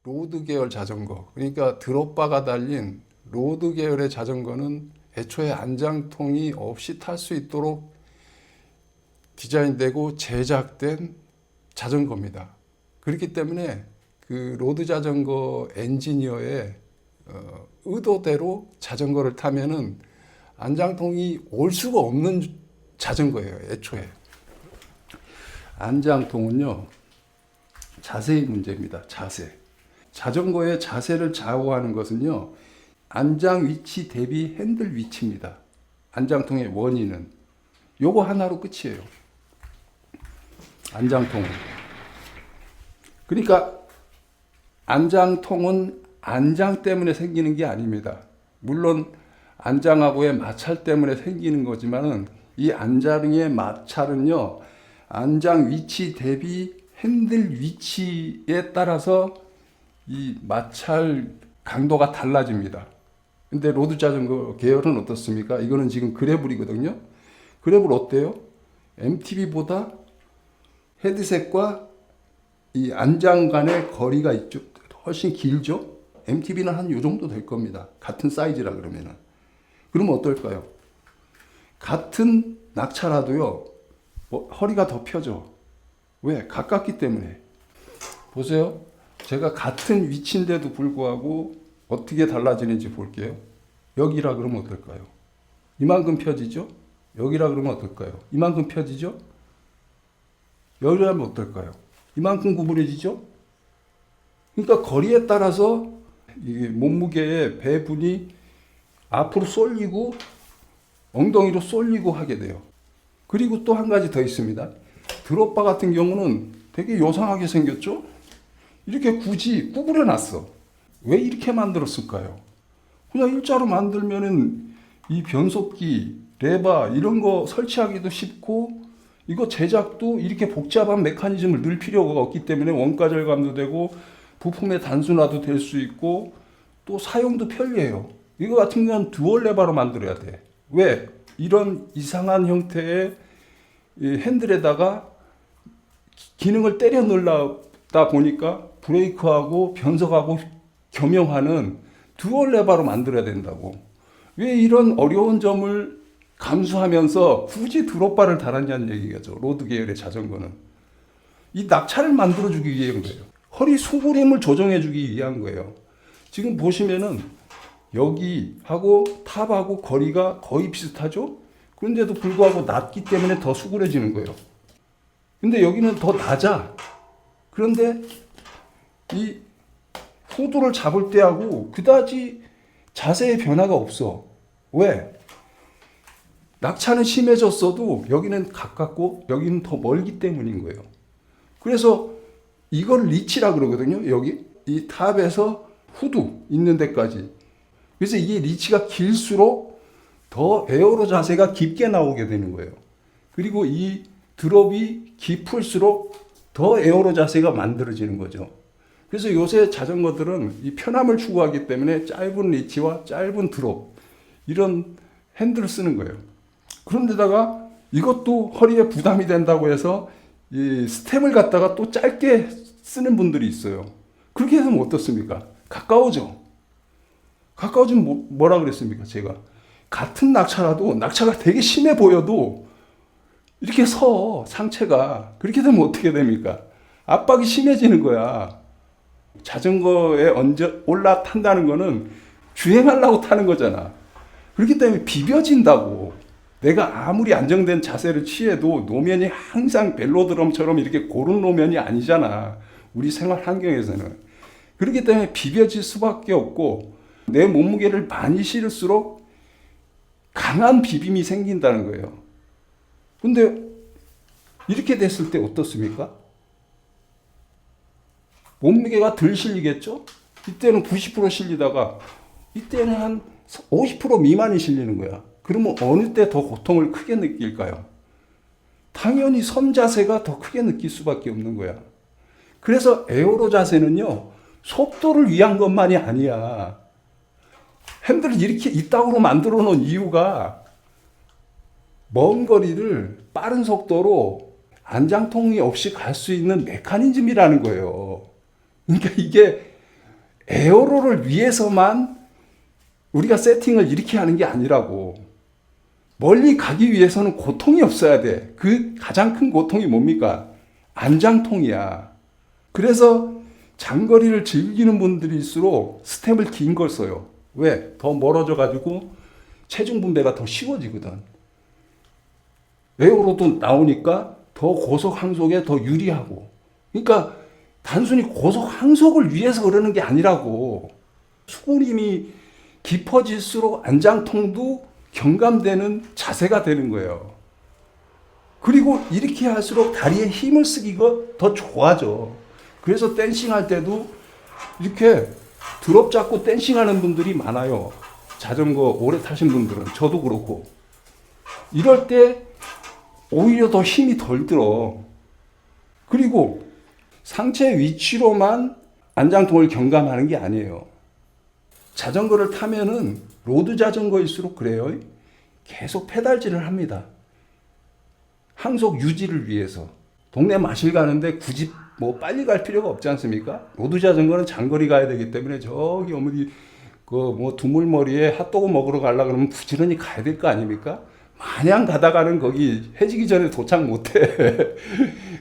로드 계열 자전거, 그러니까 드롭바가 달린 로드 계열의 자전거는 애초에 안장통이 없이 탈 수 있도록 디자인되고 제작된 자전거입니다. 그렇기 때문에 그 로드 자전거 엔지니어의 의도대로 자전거를 타면은 안장통이 올 수가 없는 자전거예요, 애초에. 안장통은요, 자세의 문제입니다. 자세. 자전거의 자세를 좌우하는 것은요, 안장 위치 대비 핸들 위치입니다. 안장통의 원인은 요거 하나로 끝이에요. 안장통은. 그러니까 안장통은 안장 때문에 생기는 게 아닙니다. 물론 안장하고의 마찰 때문에 생기는 거지만은 이 안장의 마찰은요, 안장 위치 대비 핸들 위치에 따라서 이 마찰 강도가 달라집니다. 근데 로드 자전거 계열은 어떻습니까? 이거는 지금 그래블이거든요. 그래블 어때요? MTB보다 헤드셋과 이 안장 간의 거리가 있죠. 훨씬 길죠? MTB는 한 요 정도 될 겁니다. 같은 사이즈라 그러면은. 그러면 어떨까요? 같은 낙차라도요, 허리가 더 펴져. 왜? 가깝기 때문에. 보세요. 제가 같은 위치인데도 불구하고 어떻게 달라지는지 볼게요. 여기라 그러면 어떨까요? 이만큼 펴지죠? 여기라 그러면 어떨까요? 이만큼 펴지죠? 여기라면 어떨까요? 이만큼 구부려지죠? 그러니까 거리에 따라서 이 몸무게의 배분이 앞으로 쏠리고 엉덩이로 쏠리고 하게 돼요. 그리고 또 한 가지 더 있습니다. 드롭바 같은 경우는 되게 요상하게 생겼죠? 이렇게 굳이 구부려 놨어. 왜 이렇게 만들었을까요? 그냥 일자로 만들면은 이 변속기, 레바 이런 거 설치하기도 쉽고, 이거 제작도 이렇게 복잡한 메커니즘을 넣을 필요가 없기 때문에 원가 절감도 되고 부품의 단순화도 될 수 있고 또 사용도 편리해요. 이거 같은 건 듀얼 레바로 만들어야 돼. 왜? 이런 이상한 형태의 핸들에다가 기능을 때려 넣다 보니까 브레이크하고 변속하고 겸용하는 듀얼 레바로 만들어야 된다고. 왜 이런 어려운 점을 감수하면서 굳이 드롭바를 달았냐는 얘기겠죠. 로드 계열의 자전거는. 이 낙차를 만들어주기 위한 거예요. 허리 수그림을 조정해주기 위한 거예요. 지금 보시면은 여기하고 탑하고 거리가 거의 비슷하죠? 그런데도 불구하고 낮기 때문에 더 수그려지는 거예요. 근데 여기는 더 낮아. 그런데 이 후두를 잡을 때하고 그다지 자세의 변화가 없어. 왜? 낙차는 심해졌어도 여기는 가깝고 여기는 더 멀기 때문인 거예요. 그래서 이걸 리치라 그러거든요. 여기 이 탑에서 후두 있는 데까지. 그래서 이게 리치가 길수록 더 에어로 자세가 깊게 나오게 되는 거예요. 그리고 이 드롭이 깊을수록 더 에어로 자세가 만들어지는 거죠. 그래서 요새 자전거들은 이 편함을 추구하기 때문에 짧은 리치와 짧은 드롭 이런 핸들을 쓰는 거예요. 그런데다가 이것도 허리에 부담이 된다고 해서 이 스템을 갖다가 또 짧게 쓰는 분들이 있어요. 그렇게 해서 어떻습니까? 가까워져. 가까워지면 뭐라 그랬습니까? 제가 같은 낙차라도 낙차가 되게 심해 보여도 이렇게 서 상체가. 그렇게 되면 어떻게 됩니까? 압박이 심해지는 거야. 자전거에 얹어 올라탄다는 거는 주행하려고 타는 거잖아. 그렇기 때문에 비벼진다고. 내가 아무리 안정된 자세를 취해도 노면이 항상 벨로드럼처럼 이렇게 고른 노면이 아니잖아. 우리 생활 환경에서는. 그렇기 때문에 비벼질 수밖에 없고 내 몸무게를 많이 실을수록 강한 비빔이 생긴다는 거예요. 근데 이렇게 됐을 때 어떻습니까? 몸무게가 덜 실리겠죠? 이때는 90% 실리다가 이때는 한 50% 미만이 실리는 거야. 그러면 어느 때 더 고통을 크게 느낄까요? 당연히 선 자세가 더 크게 느낄 수밖에 없는 거야. 그래서 에어로 자세는요, 속도를 위한 것만이 아니야. 핸들을 이렇게 이따구로 만들어 놓은 이유가 먼 거리를 빠른 속도로 안장통이 없이 갈 수 있는 메커니즘이라는 거예요. 그러니까 이게 에어로를 위해서만 우리가 세팅을 이렇게 하는 게 아니라고. 멀리 가기 위해서는 고통이 없어야 돼. 그 가장 큰 고통이 뭡니까? 안장통이야. 그래서 장거리를 즐기는 분들일수록 스텝을 긴 걸 써요. 왜? 더 멀어져 가지고 체중 분배가 더 쉬워지거든. 에어로도 나오니까 더 고속 항속에 더 유리하고. 그러니까 단순히 고속 항속을 위해서 그러는 게 아니라고. 수그림이 깊어질수록 안장통도 경감되는 자세가 되는 거예요. 그리고 이렇게 할수록 다리에 힘을 쓰기가 더 좋아져. 그래서 댄싱 할 때도 이렇게 드롭 잡고 댄싱 하는 분들이 많아요. 자전거 오래 타신 분들은. 저도 그렇고. 이럴 때 오히려 더 힘이 덜 들어. 그리고 상체 위치로만 안장통을 경감하는 게 아니에요. 자전거를 타면은 로드 자전거일수록 그래요. 계속 페달질을 합니다. 항속 유지를 위해서. 동네 마실 가는데 굳이 뭐 빨리 갈 필요가 없지 않습니까? 로드 자전거는 장거리 가야 되기 때문에 저기 어머니 그 뭐 두물머리에 핫도그 먹으러 가려고 그러면 부지런히 가야 될 거 아닙니까? 마냥 가다가는 거기 해지기 전에 도착 못 해.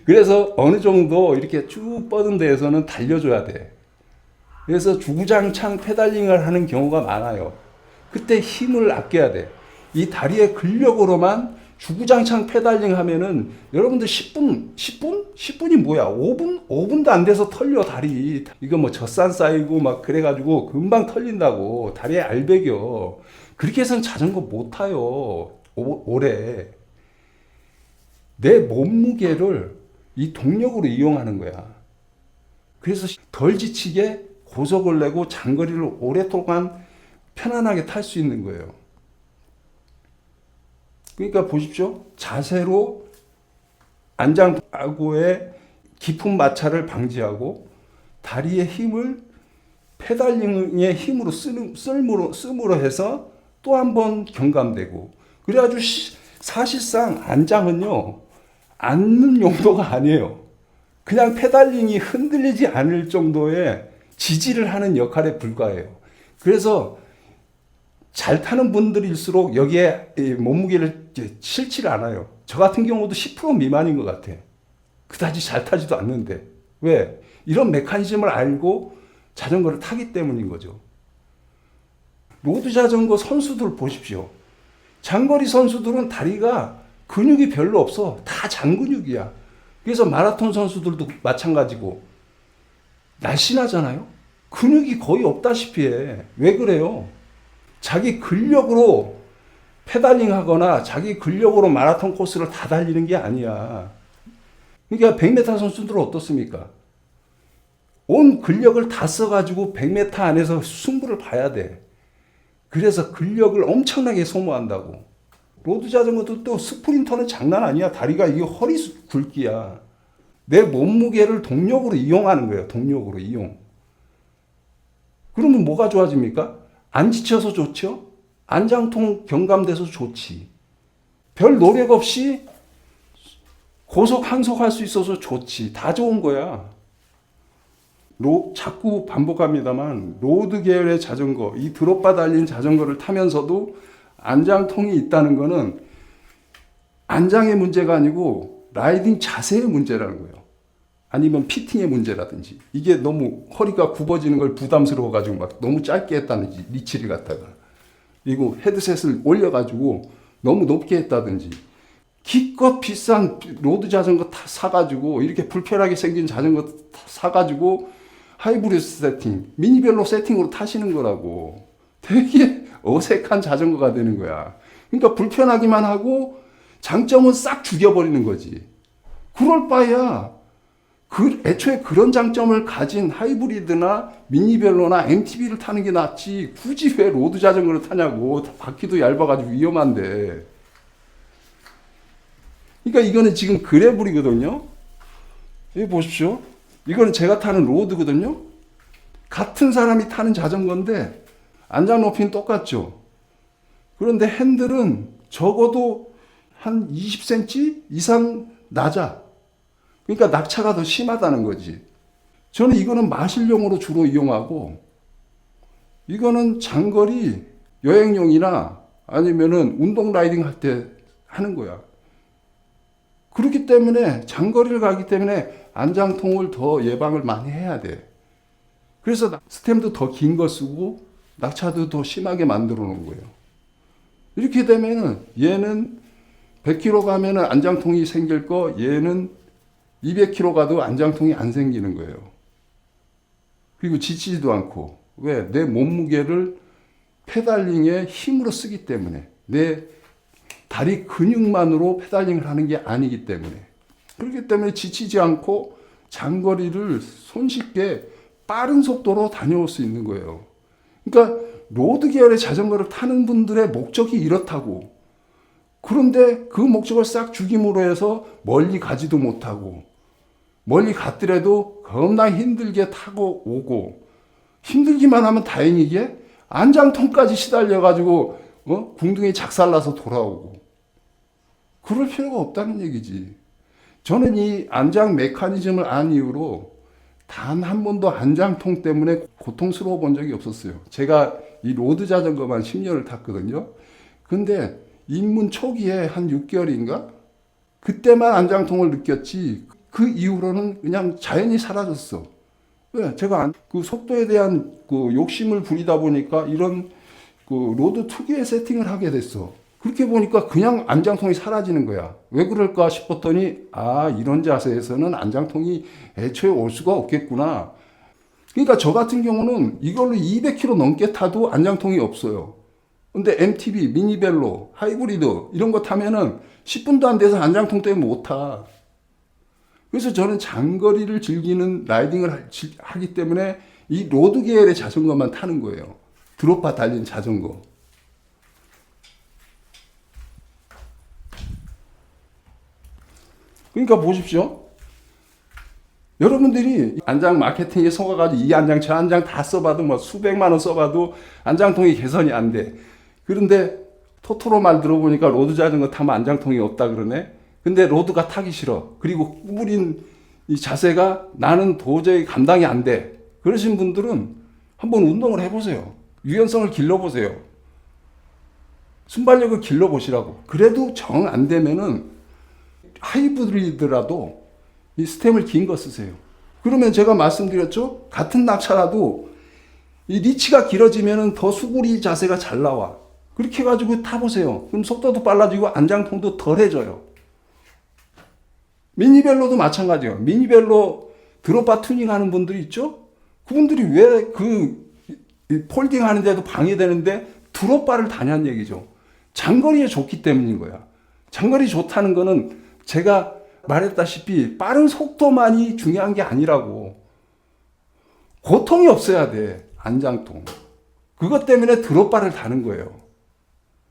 그래서 어느 정도 이렇게 쭉 뻗은 데에서는 달려줘야 돼. 그래서 주구장창 페달링을 하는 경우가 많아요. 그때 힘을 아껴야 돼. 이 다리의 근력으로만 주구장창 페달링 하면은 여러분들 10분이 뭐야? 5분도 안 돼서 털려 다리. 이거 뭐 젖산 쌓이고 막 그래가지고 금방 털린다고. 다리에 알배겨. 그렇게 해서는 자전거 못 타요. 오래. 내 몸무게를 이 동력으로 이용하는 거야. 그래서 덜 지치게 고속을 내고 장거리를 오랫동안 편안하게 탈 수 있는 거예요. 그러니까 보십시오. 자세로 안장하고의 깊은 마찰을 방지하고 다리의 힘을 페달링의 힘으로 쓰므로 해서 또 한 번 경감되고. 그래가지고 사실상 안장은요, 앉는 용도가 아니에요. 그냥 페달링이 흔들리지 않을 정도의 지지를 하는 역할에 불과해요. 그래서 잘 타는 분들일수록 여기에 몸무게를 실지를 않아요. 저 같은 경우도 10% 미만인 것 같아. 그다지 잘 타지도 않는데. 왜? 이런 메커니즘을 알고 자전거를 타기 때문인 거죠. 로드 자전거 선수들 보십시오. 장거리 선수들은 다리가 근육이 별로 없어. 다 장근육이야. 그래서 마라톤 선수들도 마찬가지고. 날씬하잖아요? 근육이 거의 없다시피 해. 왜 그래요? 자기 근력으로 페달링 하거나 자기 근력으로 마라톤 코스를 다 달리는 게 아니야. 그러니까 100m 선수들은 어떻습니까? 온 근력을 다 써가지고 100m 안에서 승부를 봐야 돼. 그래서 근력을 엄청나게 소모한다고. 로드 자전거도 또 스프린터는 장난 아니야. 다리가 이게 허리 굵기야. 내 몸무게를 동력으로 이용하는 거예요. 동력으로 이용. 그러면 뭐가 좋아집니까? 안 지쳐서 좋죠? 안장통 경감돼서 좋지. 별 노력 없이 고속 항속할 수 있어서 좋지. 다 좋은 거야. 자꾸 반복합니다만 로드 계열의 자전거, 이 드롭바 달린 자전거를 타면서도 안장통이 있다는 거는 안장의 문제가 아니고 라이딩 자세의 문제라는 거예요. 아니면 피팅의 문제라든지. 이게 너무 허리가 굽어지는 걸 부담스러워가지고 막 너무 짧게 했다든지, 리치를 갖다가. 그리고 헤드셋을 올려가지고 너무 높게 했다든지. 기껏 비싼 로드 자전거 사가지고 이렇게 불편하게 생긴 자전거 사가지고 하이브리드 세팅, 미니벨로 세팅으로 타시는 거라고. 되게 어색한 자전거가 되는 거야. 그러니까 불편하기만 하고 장점은 싹 죽여버리는 거지. 그럴 바에야 애초에 그런 장점을 가진 하이브리드나 미니벨로나 MTB를 타는 게 낫지. 굳이 왜 로드 자전거를 타냐고. 바퀴도 얇아가지고 위험한데. 그러니까 이거는 지금 그래블이거든요. 여기 보십시오. 이거는 제가 타는 로드거든요. 같은 사람이 타는 자전거인데 안장 높이는 똑같죠. 그런데 핸들은 적어도 한 20cm 이상 낮아. 그러니까 낙차가 더 심하다는 거지. 저는 이거는 마실용으로 주로 이용하고 이거는 장거리 여행용이나 아니면은 운동 라이딩 할 때 하는 거야. 그렇기 때문에 장거리를 가기 때문에 안장통을 더 예방을 많이 해야 돼. 그래서 스템도 더 긴 거 쓰고 낙차도 더 심하게 만들어 놓은 거예요. 이렇게 되면은 얘는 100km 가면은 안장통이 생길 거, 얘는 200km 가도 안장통이 안 생기는 거예요. 그리고 지치지도 않고. 왜? 내 몸무게를 페달링에 힘으로 쓰기 때문에. 내 다리 근육만으로 페달링을 하는 게 아니기 때문에. 그렇기 때문에 지치지 않고 장거리를 손쉽게 빠른 속도로 다녀올 수 있는 거예요. 그러니까 로드 계열의 자전거를 타는 분들의 목적이 이렇다고. 그런데 그 목적을 싹 죽임으로 해서 멀리 가지도 못하고, 멀리 갔더라도 겁나 힘들게 타고 오고, 힘들기만 하면 다행이게 안장통까지 시달려가지고 궁둥이 작살나서 돌아오고. 그럴 필요가 없다는 얘기지. 저는 이 안장 메커니즘을 안 이후로 단 한 번도 안장통 때문에 고통스러워 본 적이 없었어요. 제가 이 로드 자전거만 10년을 탔거든요. 근데 입문 초기에 한 6개월인가? 그때만 안장통을 느꼈지, 그 이후로는 그냥 자연히 사라졌어. 왜? 제가 그 속도에 대한 그 욕심을 부리다 보니까 이런 그 로드 특유의 세팅을 하게 됐어. 그렇게 보니까 그냥 안장통이 사라지는 거야. 왜 그럴까 싶었더니, 아, 이런 자세에서는 안장통이 애초에 올 수가 없겠구나. 그러니까 저 같은 경우는 이걸로 200km 넘게 타도 안장통이 없어요. 근데 MTB, 미니벨로, 하이브리드 이런 거 타면은 10분도 안 돼서 안장통 때문에 못 타. 그래서 저는 장거리를 즐기는 라이딩을 하기 때문에 이 로드 계열의 자전거만 타는 거예요. 드롭바 달린 자전거. 그러니까 보십시오. 여러분들이 안장 마케팅에 속아가지고 이 안장 저 안장 다 써봐도 뭐 수백만 원 써봐도 안장통이 개선이 안 돼. 그런데 토토로 말 들어보니까 로드 자전거 타면 안장통이 없다 그러네. 근데 로드가 타기 싫어. 그리고 구부린 이 자세가 나는 도저히 감당이 안 돼. 그러신 분들은 한번 운동을 해보세요. 유연성을 길러보세요. 순발력을 길러보시라고. 그래도 정 안 되면은 하이브리드라도 이 스템을 긴 거 쓰세요. 그러면 제가 말씀드렸죠? 같은 낙차라도 이 리치가 길어지면 더 수구리 자세가 잘 나와. 그렇게 해가지고 타보세요. 그럼 속도도 빨라지고 안장통도 덜해져요. 미니벨로도 마찬가지예요. 미니벨로 드롭바 튜닝 하는 분들이 있죠? 그분들이 왜 폴딩 하는데도 방해되는데 드롭바를 다냐는 얘기죠. 장거리에 좋기 때문인 거야. 장거리 좋다는 거는 제가 말했다시피 빠른 속도만이 중요한 게 아니라고. 고통이 없어야 돼. 안장통. 그것 때문에 드롭바를 다는 거예요.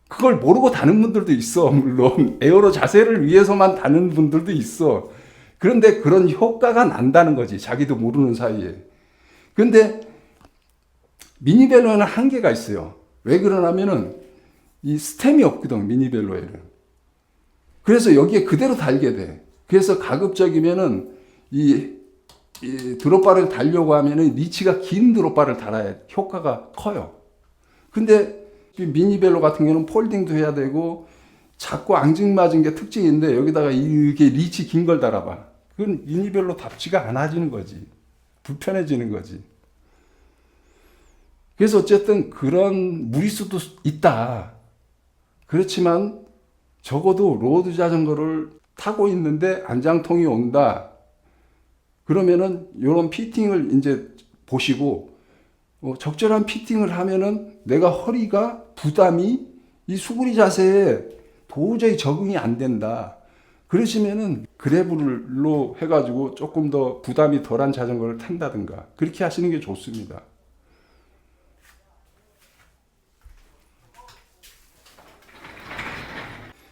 그걸 모르고 다는 분들도 있어. 물론 에어로 자세를 위해서만 다는 분들도 있어. 그런데 그런 효과가 난다는 거지. 자기도 모르는 사이에. 근데 미니벨로에는 한계가 있어요. 왜 그러냐면은 이 스템이 없거든. 미니벨로에는. 그래서 여기에 그대로 달게 돼. 그래서 가급적이면은 이 드롭바를 달려고 하면은 리치가 긴 드롭바를 달아야 효과가 커요. 근데 미니벨로 같은 경우는 폴딩도 해야 되고 자꾸 앙증맞은 게 특징인데 여기다가 이렇게 리치 긴 걸 달아봐. 그건 미니벨로답지가 않아지는 거지. 불편해지는 거지. 그래서 어쨌든 그런 무리수도 있다. 그렇지만 적어도 로드 자전거를 타고 있는데 안장통이 온다. 그러면은 이런 피팅을 이제 보시고 적절한 피팅을 하면은 내가 허리가 부담이 이 수구리 자세에 도저히 적응이 안 된다. 그러시면은 그래블로 해가지고 조금 더 부담이 덜한 자전거를 탄다든가 그렇게 하시는 게 좋습니다.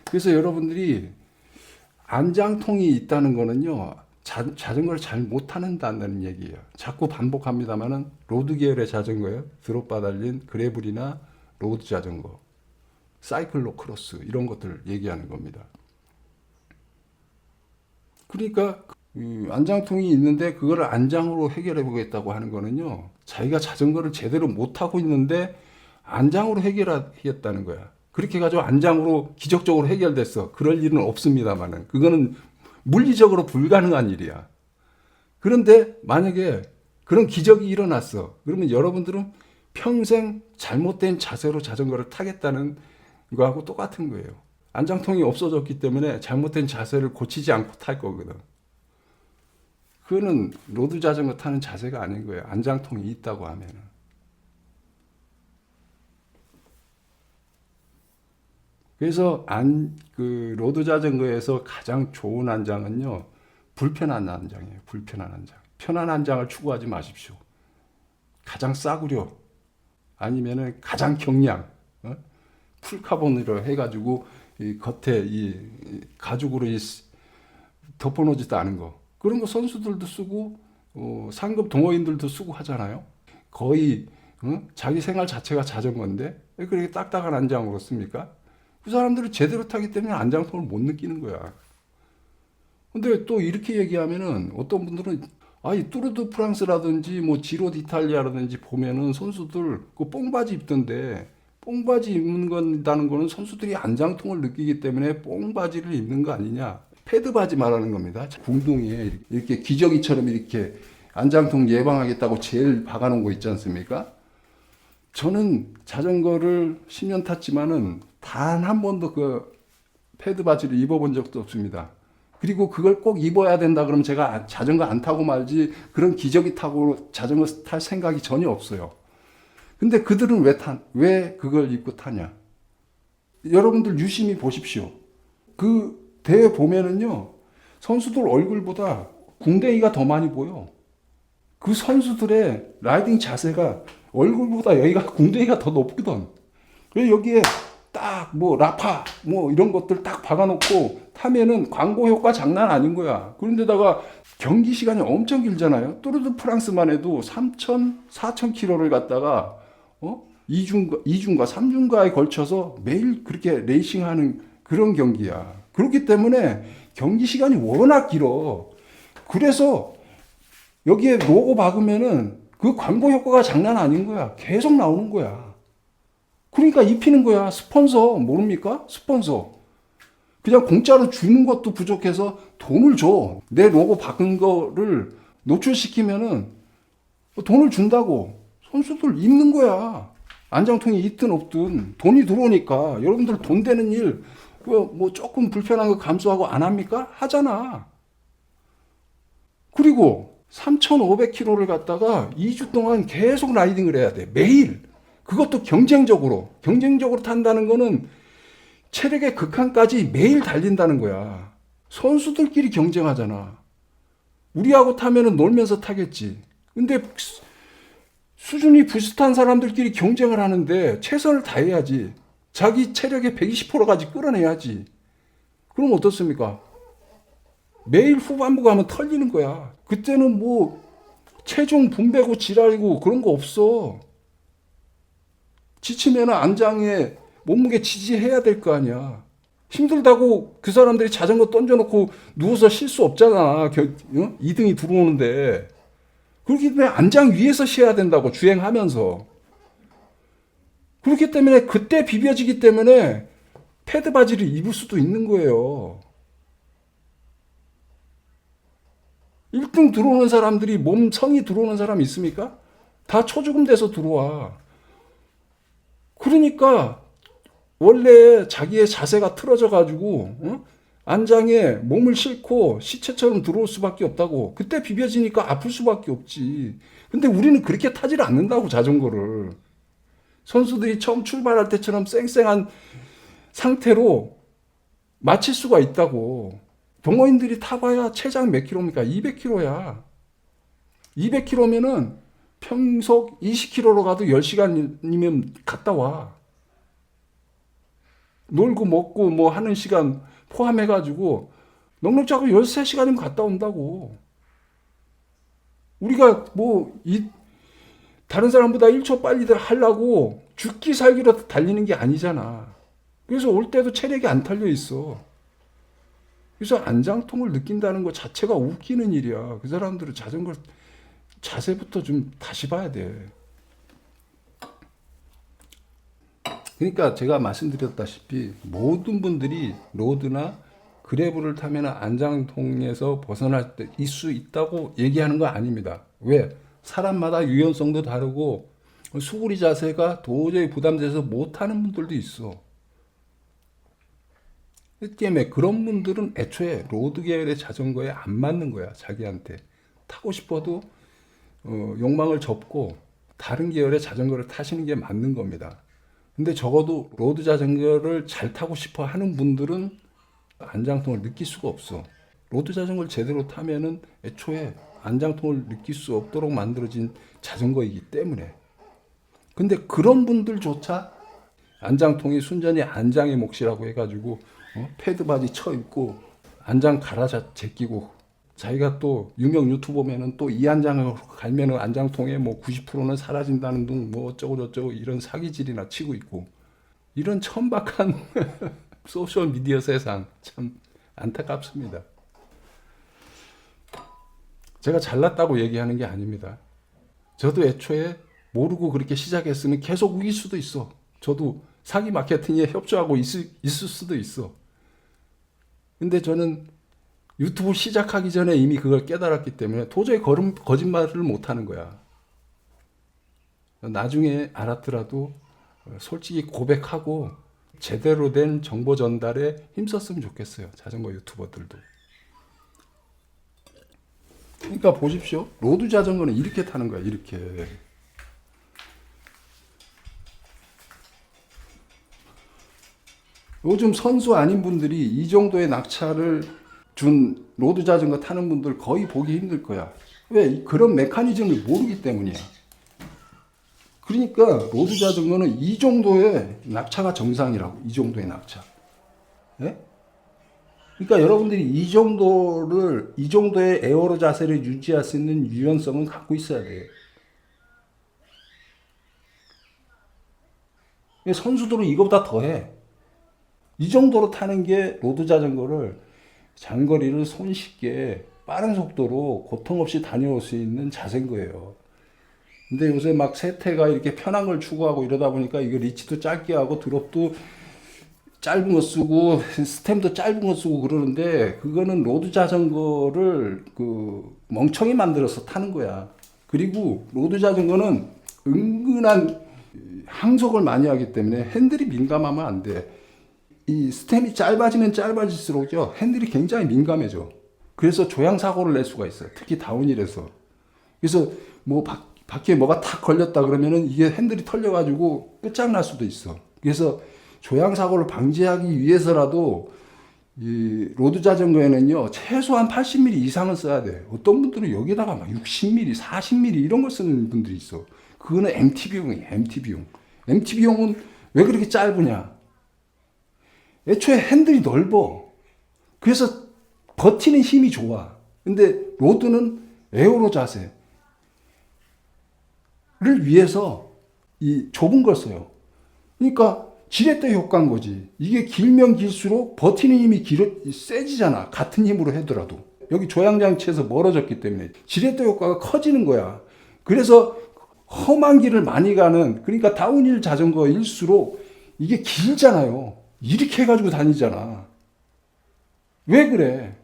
그래서 여러분들이 안장통이 있다는 거는요, 자전거를 잘 못타는다는 얘기예요. 자꾸 반복합니다만은 로드 계열의 자전거예요. 드롭바 달린 그래블이나 로드 자전거, 사이클로 크로스 이런 것들 얘기하는 겁니다. 그러니까 안장통이 있는데 그거를 안장으로 해결해 보겠다고 하는 거는요, 자기가 자전거를 제대로 못하고 있는데 안장으로 해결하겠다는 거야. 그렇게 해가지고 안장으로 기적적으로 해결됐어. 그럴 일은 없습니다만은. 그거는 물리적으로 불가능한 일이야. 그런데 만약에 그런 기적이 일어났어. 그러면 여러분들은 평생 잘못된 자세로 자전거를 타겠다는 거하고 똑같은 거예요. 안장통이 없어졌기 때문에 잘못된 자세를 고치지 않고 탈 거거든. 그거는 로드 자전거 타는 자세가 아닌 거예요. 안장통이 있다고 하면은. 그래서 로드 자전거에서 가장 좋은 안장은요, 불편한 안장이에요. 불편한 안장. 편한 안장을 추구하지 마십시오. 가장 싸구려, 아니면은 가장 경량, 풀카본으로 해가지고 이 겉에 이 가죽으로 덮어놓지도 않은 거. 그런 거 선수들도 쓰고 상급 동호인들도 쓰고 하잖아요. 거의 자기 생활 자체가 자전거인데 왜 그렇게 딱딱한 안장으로 씁니까? 그 사람들은 제대로 타기 때문에 안장통을 못 느끼는 거야. 근데 또 이렇게 얘기하면은 어떤 분들은 이 뚜르드 프랑스라든지 뭐 지로 디탈리아라든지 보면은 선수들 그 뽕바지 입던데, 뽕바지 입는 건다는 거는 선수들이 안장통을 느끼기 때문에 뽕바지를 입는 거 아니냐. 패드 바지 말하는 겁니다. 궁둥이에 이렇게 기저귀처럼 이렇게 안장통 예방하겠다고 젤 박아놓은 거 있지 않습니까? 저는 자전거를 10년 탔지만은 단 한 번도 그 패드 바지를 입어본 적도 없습니다. 그리고 그걸 꼭 입어야 된다 그러면 제가 자전거 안 타고 말지 그런 기저귀 타고 자전거 탈 생각이 전혀 없어요. 근데 그들은 왜 그걸 입고 타냐? 여러분들 유심히 보십시오. 그 대회 보면은요, 선수들 얼굴보다 궁뎅이가 더 많이 보여. 그 선수들의 라이딩 자세가 얼굴보다 여기가 궁뎅이가 더 높거든. 그래서 여기에 딱 뭐 라파 뭐 이런 것들 딱 박아놓고 타면은 광고 효과 장난 아닌 거야. 그런데다가 경기 시간이 엄청 길잖아요. 뚜르드 프랑스만 해도 3,000, 4,000km를 갔다가 2주인가 3주인가에 걸쳐서 매일 그렇게 레이싱하는 그런 경기야. 그렇기 때문에 경기 시간이 워낙 길어. 그래서 여기에 로고 박으면은 그 광고 효과가 장난 아닌 거야. 계속 나오는 거야. 그러니까 입히는 거야. 스폰서 모릅니까? 스폰서. 그냥 공짜로 주는 것도 부족해서 돈을 줘. 내 로고 박은 거를 노출시키면은 돈을 준다고. 선수들 입는 거야. 안장통이 있든 없든 돈이 들어오니까. 여러분들 돈 되는 일 뭐 조금 불편한 거 감수하고 안 합니까? 하잖아. 그리고 3,500km를 갔다가 2주 동안 계속 라이딩을 해야 돼. 매일. 그것도 경쟁적으로 탄다는 거는 체력의 극한까지 매일 달린다는 거야. 선수들끼리 경쟁하잖아. 우리하고 타면은 놀면서 타겠지. 근데 수준이 비슷한 사람들끼리 경쟁을 하는데 최선을 다해야지. 자기 체력의 120%까지 끌어내야지. 그럼 어떻습니까? 매일 후반부 가면 털리는 거야. 그때는 뭐 체중 분배고 지랄이고 그런 거 없어. 지치면 안장에 몸무게 지지해야 될 거 아니야. 힘들다고 그 사람들이 자전거 던져놓고 누워서 쉴 수 없잖아. 2등이 들어오는데. 그렇기 때문에 안장 위에서 쉬어야 된다고, 주행하면서. 그렇기 때문에 그때 비벼지기 때문에 패드 바지를 입을 수도 있는 거예요. 1등 들어오는 사람들이 몸성이 들어오는 사람 있습니까? 다 초죽음 돼서 들어와. 그러니까 원래 자기의 자세가 틀어져 가지고 안장에 몸을 싣고 시체처럼 들어올 수밖에 없다고. 그때 비벼지니까 아플 수밖에 없지. 근데 우리는 그렇게 타질 않는다고, 자전거를. 선수들이 처음 출발할 때처럼 쌩쌩한 상태로 마칠 수가 있다고. 동호인들이 타봐야 최장 몇 킬로입니까? 200km야. 200km면은 평속 20km로 가도 10시간이면 갔다 와. 놀고 먹고 뭐 하는 시간 포함해가지고 넉넉 잡고 13시간이면 갔다 온다고. 우리가 다른 사람보다 1초 빨리 하려고 죽기 살기로 달리는 게 아니잖아. 그래서 올 때도 체력이 안 탈려 있어. 그래서 안장통을 느낀다는 것 자체가 웃기는 일이야. 그 사람들은 자전거를 자세부터 좀 다시 봐야 돼. 그러니까 제가 말씀드렸다시피 모든 분들이 로드나 그래브를 타면 안장통에서 벗어날 때 있을 수 있다고 얘기하는 거 아닙니다. 왜? 사람마다 유연성도 다르고 수구리 자세가 도저히 부담돼서 못하는 분들도 있어. 그 때문에 그런 분들은 애초에 로드 계열의 자전거에 안 맞는 거야. 자기한테 타고 싶어도 욕망을 접고 다른 계열의 자전거를 타시는 게 맞는 겁니다. 근데 적어도 로드 자전거를 잘 타고 싶어 하는 분들은 안장통을 느낄 수가 없어. 로드 자전거를 제대로 타면은 애초에 안장통을 느낄 수 없도록 만들어진 자전거이기 때문에. 근데 그런 분들조차 안장통이 순전히 안장의 몫이라고 해가지고 패드 바지 쳐 입고 안장 갈아 제끼고 자기가 또 유명 유튜버면은 또 이 안장을 갈면은 안장통에 뭐 90%는 사라진다는 등 뭐 어쩌고 저쩌고 이런 사기질이나 치고 있고 이런 천박한 소셜 미디어 세상 참 안타깝습니다. 제가 잘났다고 얘기하는 게 아닙니다. 저도 애초에 모르고 그렇게 시작했으면 계속 우길 수도 있어. 저도 사기 마케팅에 협조하고 있을 수도 있어. 근데 저는 유튜브 시작하기 전에 이미 그걸 깨달았기 때문에 도저히 거짓말을 못하는 거야. 나중에 알았더라도 솔직히 고백하고 제대로 된 정보 전달에 힘썼으면 좋겠어요. 자전거 유튜버들도. 그러니까 보십시오. 로드 자전거는 이렇게 타는 거야. 이렇게. 요즘 선수 아닌 분들이 이 정도의 낙차를 준 로드 자전거 타는 분들 거의 보기 힘들 거야. 왜? 그런 메커니즘을 모르기 때문이야. 그러니까 로드 자전거는 이 정도의 낙차가 정상이라고. 이 정도의 낙차. 예? 그러니까 여러분들이 이 정도의 에어로 자세를 유지할 수 있는 유연성은 갖고 있어야 돼요. 선수들은 이거보다 더해. 이 정도로 타는 게 로드 자전거를 장거리를 손쉽게 빠른 속도로 고통 없이 다녀올 수 있는 자세인 거예요. 근데 요새 막 세태가 이렇게 편한 걸 추구하고 이러다 보니까 이거 리치도 짧게 하고 드롭도 짧은 거 쓰고 스템도 짧은 거 쓰고 그러는데 그거는 로드 자전거를 멍청이 만들어서 타는 거야. 그리고 로드 자전거는 은근한 항속을 많이 하기 때문에 핸들이 민감하면 안 돼. 이 스템이 짧아지면 짧아질수록요 핸들이 굉장히 민감해져. 그래서 조향 사고를 낼 수가 있어요. 특히 다운힐에서. 그래서 뭐 바퀴에 뭐가 탁 걸렸다 그러면은 이게 핸들이 털려가지고 끝장날 수도 있어. 그래서 조향 사고를 방지하기 위해서라도 이 로드 자전거에는요 최소한 80mm 이상은 써야 돼. 어떤 분들은 여기다가 막 60mm, 40mm 이런 걸 쓰는 분들이 있어. 그거는 MTB용이에요. MTB용. MTB용은 왜 그렇게 짧으냐? 애초에 핸들이 넓어. 그래서 버티는 힘이 좋아. 근데 로드는 에어로 자세를 위해서 이 좁은 걸 써요. 그러니까 지렛대 효과인 거지. 이게 길면 길수록 버티는 힘이 세지잖아. 같은 힘으로 하더라도. 여기 조향장치에서 멀어졌기 때문에 지렛대 효과가 커지는 거야. 그래서 험한 길을 많이 가는, 그러니까 다운힐 자전거일수록 이게 길잖아요. 이렇게 해가지고 다니잖아. 왜 그래?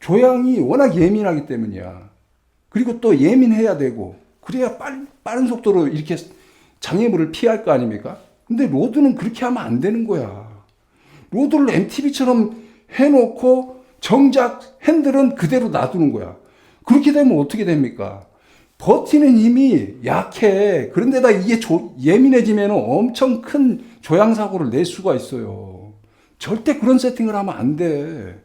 조향이 워낙 예민하기 때문이야. 그리고 또 예민해야 되고, 그래야 빠른 속도로 이렇게 장애물을 피할 거 아닙니까? 근데 로드는 그렇게 하면 안 되는 거야. 로드를 MTB처럼 해놓고 정작 핸들은 그대로 놔두는 거야. 그렇게 되면 어떻게 됩니까? 버티는 힘이 약해. 그런데다 이게 예민해지면 엄청 큰 조향사고를 낼 수가 있어요. 절대 그런 세팅을 하면 안 돼.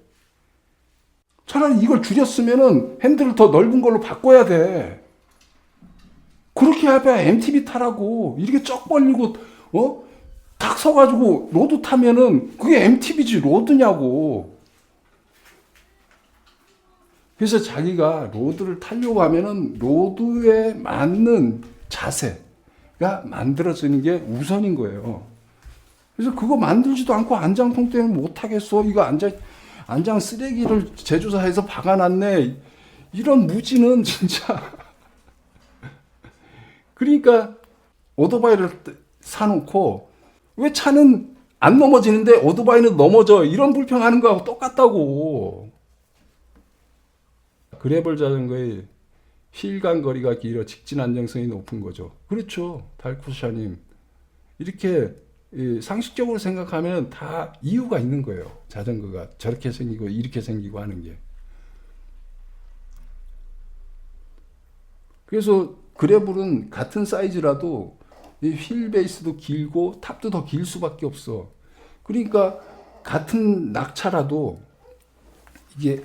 차라리 이걸 줄였으면 핸들을 더 넓은 걸로 바꿔야 돼. 그렇게 해봐야 MTB 타라고. 이렇게 쩍 벌리고 탁 서가지고 로드 타면은 그게 MTB지 로드냐고. 그래서 자기가 로드를 타려고 하면은 로드에 맞는 자세가 만들어지는 게 우선인 거예요. 그래서 그거 만들지도 않고 안장통 때문에 못 하겠어. 이거 안장 쓰레기를 제조사에서 박아놨네. 이런 무지는 진짜. 그러니까 오토바이를 사놓고 왜 차는 안 넘어지는데 오토바이는 넘어져, 이런 불평하는 거하고 똑같다고. 그래벌 자전거의 휠간 거리가 길어 직진 안정성이 높은 거죠. 그렇죠, 달쿠샤님. 이렇게 상식적으로 생각하면 다 이유가 있는 거예요. 자전거가 저렇게 생기고 이렇게 생기고 하는 게. 그래서 그래블은 같은 사이즈라도 이 휠 베이스도 길고 탑도 더 길 수밖에 없어. 그러니까 같은 낙차라도 이게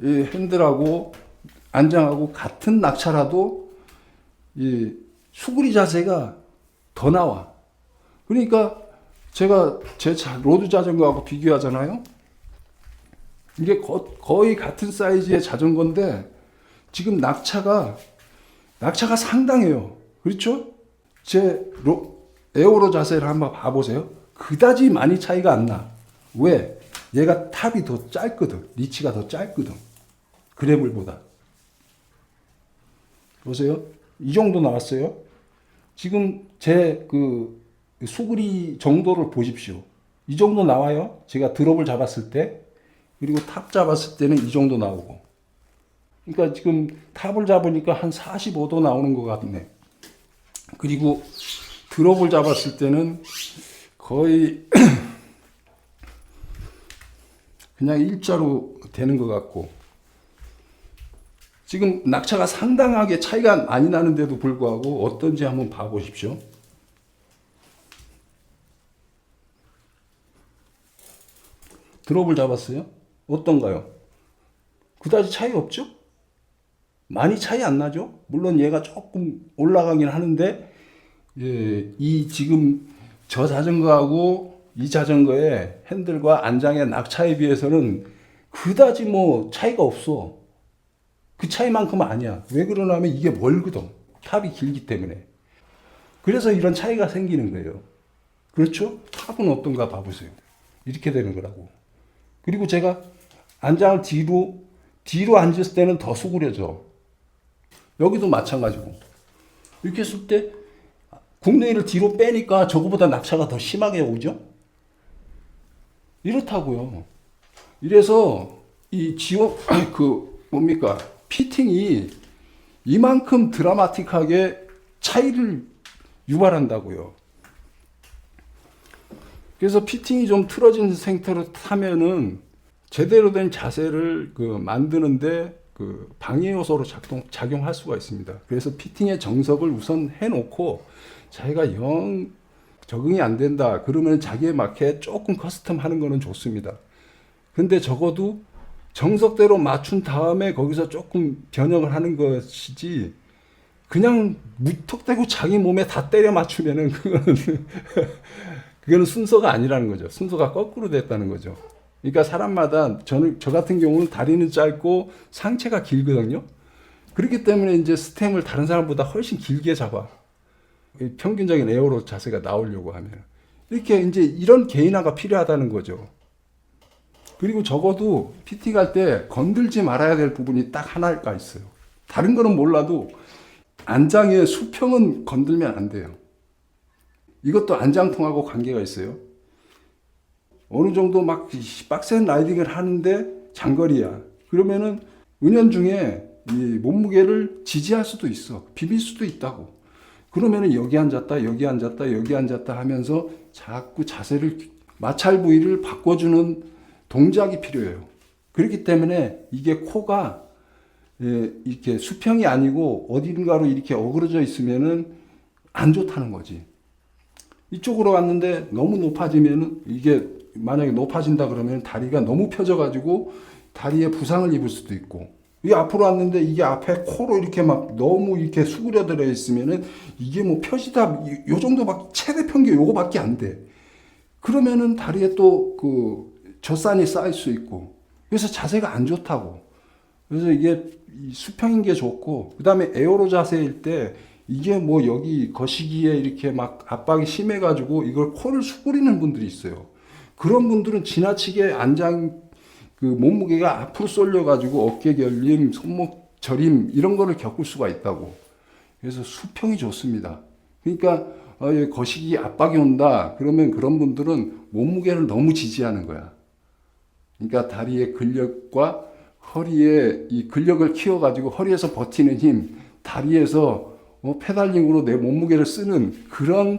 핸들하고 안장하고 같은 낙차라도 이 수그리 자세가 더 나와. 그러니까 제가 제 로드 자전거하고 비교하잖아요. 이게 거의 같은 사이즈의 자전거인데 지금 낙차가 상당해요. 그렇죠? 제 에어로 자세를 한번 봐보세요. 그다지 많이 차이가 안 나. 왜? 얘가 탑이 더 짧거든. 리치가 더 짧거든. 그래블보다. 보세요. 이 정도 나왔어요. 지금 제 수그리 정도를 보십시오. 이 정도 나와요. 제가 드롭을 잡았을 때. 그리고 탑 잡았을 때는 이 정도 나오고. 그러니까 지금 탑을 잡으니까 한 45도 나오는 것 같네. 그리고 드롭을 잡았을 때는 거의 그냥 일자로 되는 것 같고. 지금 낙차가 상당하게 차이가 많이 나는데도 불구하고 어떤지 한번 봐보십시오. 드롭을 잡았어요? 어떤가요? 그다지 차이 없죠? 많이 차이 안 나죠? 물론 얘가 조금 올라가긴 하는데, 이 지금 저 자전거하고 이 자전거의 핸들과 안장의 낙차에 비해서는 그다지 뭐 차이가 없어. 그 차이만큼은 아니야. 왜 그러냐면 이게 멀거든. 탑이 길기 때문에. 그래서 이런 차이가 생기는 거예요. 그렇죠? 탑은 어떤가 봐보세요. 이렇게 되는 거라고. 그리고 제가 안장을 뒤로 앉았을 때는 더 수그려져. 여기도 마찬가지고. 이렇게 했을 때 국내를 뒤로 빼니까 저거보다 낙차가 더 심하게 오죠? 이렇다고요. 이래서 이 뭡니까? 피팅이 이만큼 드라마틱하게 차이를 유발한다고요. 그래서 피팅이 좀 틀어진 상태로 타면은 제대로 된 자세를 만드는데 방해 요소로 작용할 수가 있습니다. 그래서 피팅의 정석을 우선 해놓고 자기가 영 적응이 안 된다 그러면 자기에 맞게 조금 커스텀 하는 거는 좋습니다. 근데 적어도 정석대로 맞춘 다음에 거기서 조금 변형을 하는 것이지, 그냥 무턱대고 자기 몸에 다 때려 맞추면은 그거는 순서가 아니라는 거죠. 순서가 거꾸로 됐다는 거죠. 그러니까 사람마다 저 같은 경우는 다리는 짧고 상체가 길거든요. 그렇기 때문에 이제 스템을 다른 사람보다 훨씬 길게 잡아. 평균적인 에어로 자세가 나오려고 하면. 이렇게 이제 이런 개인화가 필요하다는 거죠. 그리고 적어도 피팅할 때 건들지 말아야 될 부분이 딱 하나가 있어요. 다른 거는 몰라도 안장의 수평은 건들면 안 돼요. 이것도 안장통하고 관계가 있어요. 어느 정도 막 빡센 라이딩을 하는데 장거리야. 그러면은 은연중에 이 몸무게를 지지할 수도 있어. 비빌 수도 있다고. 그러면은 여기 앉았다, 여기 앉았다, 여기 앉았다 하면서 자꾸 자세를, 마찰 부위를 바꿔주는 동작이 필요해요. 그렇기 때문에 이게 코가 이렇게 수평이 아니고 어딘가로 이렇게 어그러져 있으면은 안 좋다는 거지. 이쪽으로 왔는데 너무 높아지면은, 이게 만약에 높아진다 그러면 다리가 너무 펴져가지고 다리에 부상을 입을 수도 있고, 이 앞으로 왔는데 이게 앞에 코로 이렇게 막 너무 이렇게 수그려들어 있으면은 이게 뭐 펴지다 요 정도 막 최대 평균 요거밖에 안 돼. 그러면은 다리에 또 젖산이 쌓일 수 있고, 그래서 자세가 안 좋다고. 그래서 이게 수평인 게 좋고, 그 다음에 에어로 자세일 때 이게 뭐 여기 거시기에 이렇게 막 압박이 심해가지고 이걸 코를 수그리는 분들이 있어요. 그런 분들은 지나치게 안장 그 몸무게가 앞으로 쏠려가지고 어깨 결림, 손목 저림 이런 거를 겪을 수가 있다고. 그래서 수평이 좋습니다. 그러니까 거시기 압박이 온다. 그러면 그런 분들은 몸무게를 너무 지지하는 거야. 그러니까 다리의 근력과 허리에 이 근력을 키워가지고 허리에서 버티는 힘, 다리에서 페달링으로 내 몸무게를 쓰는 그런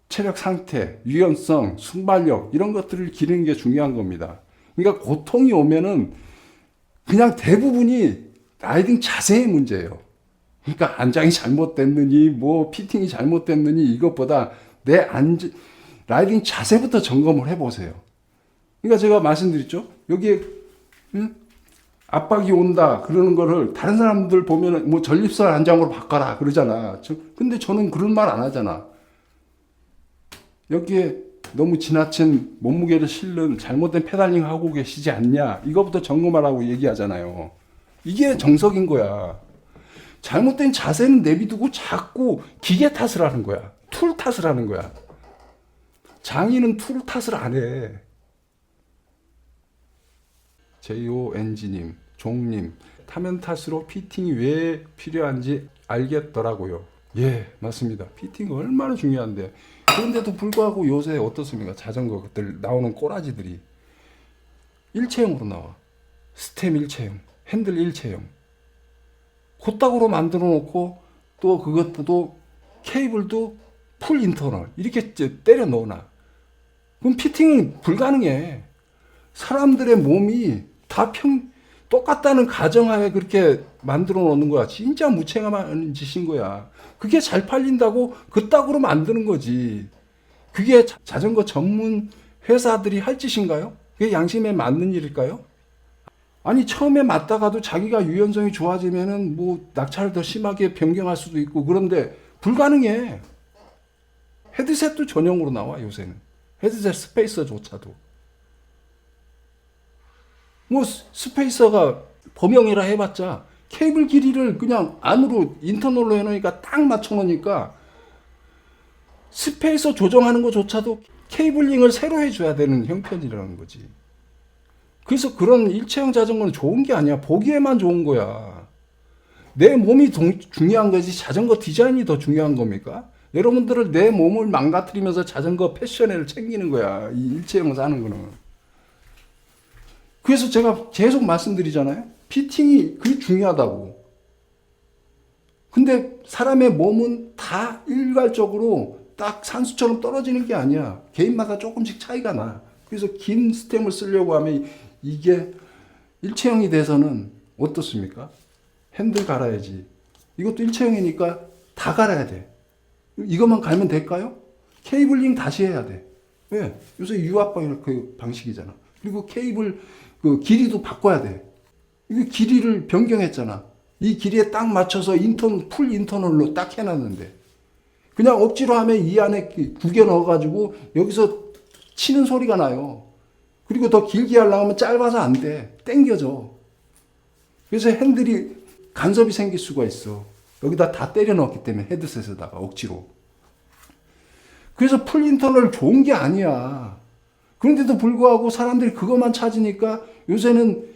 체력 상태, 유연성, 순발력 이런 것들을 기르는 게 중요한 겁니다. 그러니까 고통이 오면은 그냥 대부분이 라이딩 자세의 문제예요. 그러니까 안장이 잘못됐느니 뭐 피팅이 잘못됐느니 이것보다 내 라이딩 자세부터 점검을 해보세요. 그러니까 제가 말씀드렸죠. 여기에 압박이 온다 그러는 거를 다른 사람들 보면은 뭐 전립선 안장으로 바꿔라 그러잖아. 근데 저는 그런 말 안 하잖아. 여기에 너무 지나친 몸무게를 실는 잘못된 페달링 하고 계시지 않냐. 이거부터 점검하라고 얘기하잖아요. 이게 정석인 거야. 잘못된 자세는 내비두고 자꾸 기계 탓을 하는 거야. 툴 탓을 하는 거야. 장인은 툴 탓을 안 해. JONG님, 종님, 타면 탓으로 피팅이 왜 필요한지 알겠더라고요. 예, 맞습니다. 피팅 얼마나 중요한데. 그런데도 불구하고 요새 어떻습니까? 자전거들 나오는 꼬라지들이 일체형으로 나와. 스템 일체형, 핸들 일체형. 곧딱으로 만들어 놓고 또 그것도 케이블도 풀 인터널 이렇게 때려 넣어놔. 그럼 피팅은 불가능해. 사람들의 몸이 다 똑같다는 가정하에 그렇게 만들어 놓는 거야. 진짜 무책임한 짓인 거야. 그게 잘 팔린다고 그따구로 만드는 거지. 그게 자전거 전문 회사들이 할 짓인가요? 그게 양심에 맞는 일일까요? 아니 처음에 맞다가도 자기가 유연성이 좋아지면은 뭐 낙차를 더 심하게 변경할 수도 있고 그런데 불가능해. 헤드셋도 전용으로 나와 요새는. 헤드셋 스페이서조차도. 뭐 스페이서가 범용이라 해봤자 케이블 길이를 그냥 안으로 인터널로 해놓으니까 딱 맞춰놓으니까 스페이서 조정하는 것조차도 케이블링을 새로 해줘야 되는 형편이라는 거지. 그래서 그런 일체형 자전거는 좋은 게 아니야. 보기에만 좋은 거야. 내 몸이 중요한 거지 자전거 디자인이 더 중요한 겁니까? 여러분들은 내 몸을 망가뜨리면서 자전거 패션을 챙기는 거야. 이 일체형 사는 거는. 그래서 제가 계속 말씀드리잖아요. 피팅이 그게 중요하다고. 근데 사람의 몸은 다 일괄적으로 딱 산수처럼 떨어지는 게 아니야. 개인마다 조금씩 차이가 나. 그래서 긴 스템을 쓰려고 하면 이게 일체형이 돼서는 어떻습니까? 핸들 갈아야지. 이것도 일체형이니까 다 갈아야 돼. 이것만 갈면 될까요? 케이블링 다시 해야 돼. 왜? 요새 유압방 그 방식이잖아. 그리고 케이블 그 길이도 바꿔야 돼. 이거 길이를 변경했잖아. 이 길이에 딱 맞춰서 풀 인터널로 딱 해놨는데 그냥 억지로 하면 이 안에 구겨 넣어가지고 여기서 치는 소리가 나요. 그리고 더 길게 하려고 하면 짧아서 안 돼. 땡겨져. 그래서 핸들이 간섭이 생길 수가 있어. 여기다 다 때려 넣었기 때문에 헤드셋에다가 억지로. 그래서 풀 인터널 좋은 게 아니야. 그런데도 불구하고 사람들이 그것만 찾으니까 요새는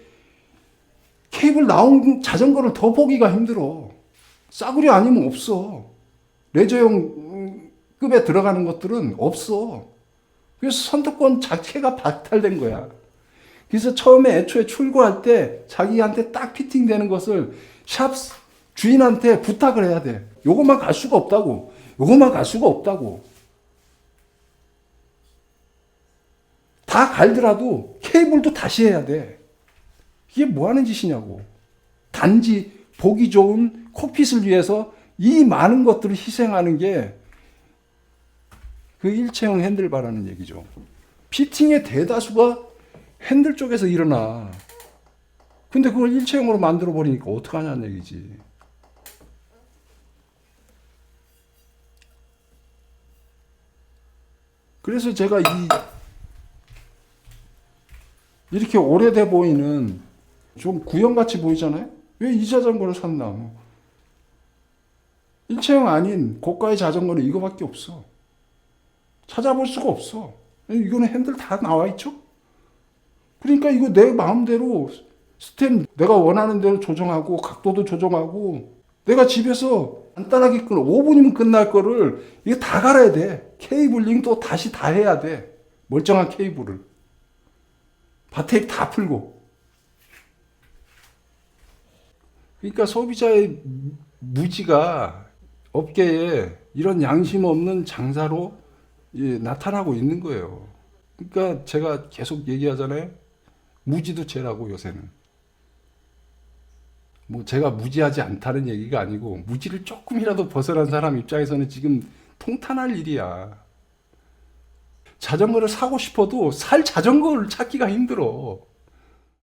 케이블 나온 자전거를 더 보기가 힘들어. 싸구려 아니면 없어. 레저용 급에 들어가는 것들은 없어. 그래서 선택권 자체가 박탈된 거야. 그래서 처음에 애초에 출고할 때 자기한테 딱 피팅되는 것을 샵 주인한테 부탁을 해야 돼. 요것만 갈 수가 없다고. 요것만 갈 수가 없다고. 다 갈더라도 케이블도 다시 해야 돼. 이게 뭐 하는 짓이냐고. 단지 보기 좋은 콕핏을 위해서 이 많은 것들을 희생하는 게 그 일체형 핸들바라는 얘기죠. 피팅의 대다수가 핸들 쪽에서 일어나. 근데 그걸 일체형으로 만들어 버리니까 어떡하냐는 얘기지. 그래서 제가 이렇게 오래돼 보이는 좀 구형같이 보이잖아요? 왜 이 자전거를 샀나? 일체형 아닌 고가의 자전거는 이거밖에 없어. 찾아볼 수가 없어. 이거는 핸들 다 나와 있죠? 그러니까 이거 내 마음대로 스텝 내가 원하는 대로 조정하고 각도도 조정하고 내가 집에서 간단하게 5분이면 끝날 거를 이거 다 갈아야 돼. 케이블링 또 다시 다 해야 돼. 멀쩡한 케이블을. 바테이프 다 풀고. 그러니까 소비자의 무지가 업계에 이런 양심 없는 장사로 나타나고 있는 거예요. 그러니까 제가 계속 얘기하잖아요. 무지도 죄라고 요새는. 뭐 제가 무지하지 않다는 얘기가 아니고 무지를 조금이라도 벗어난 사람 입장에서는 지금 통탄할 일이야. 자전거를 사고 싶어도 살 자전거를 찾기가 힘들어.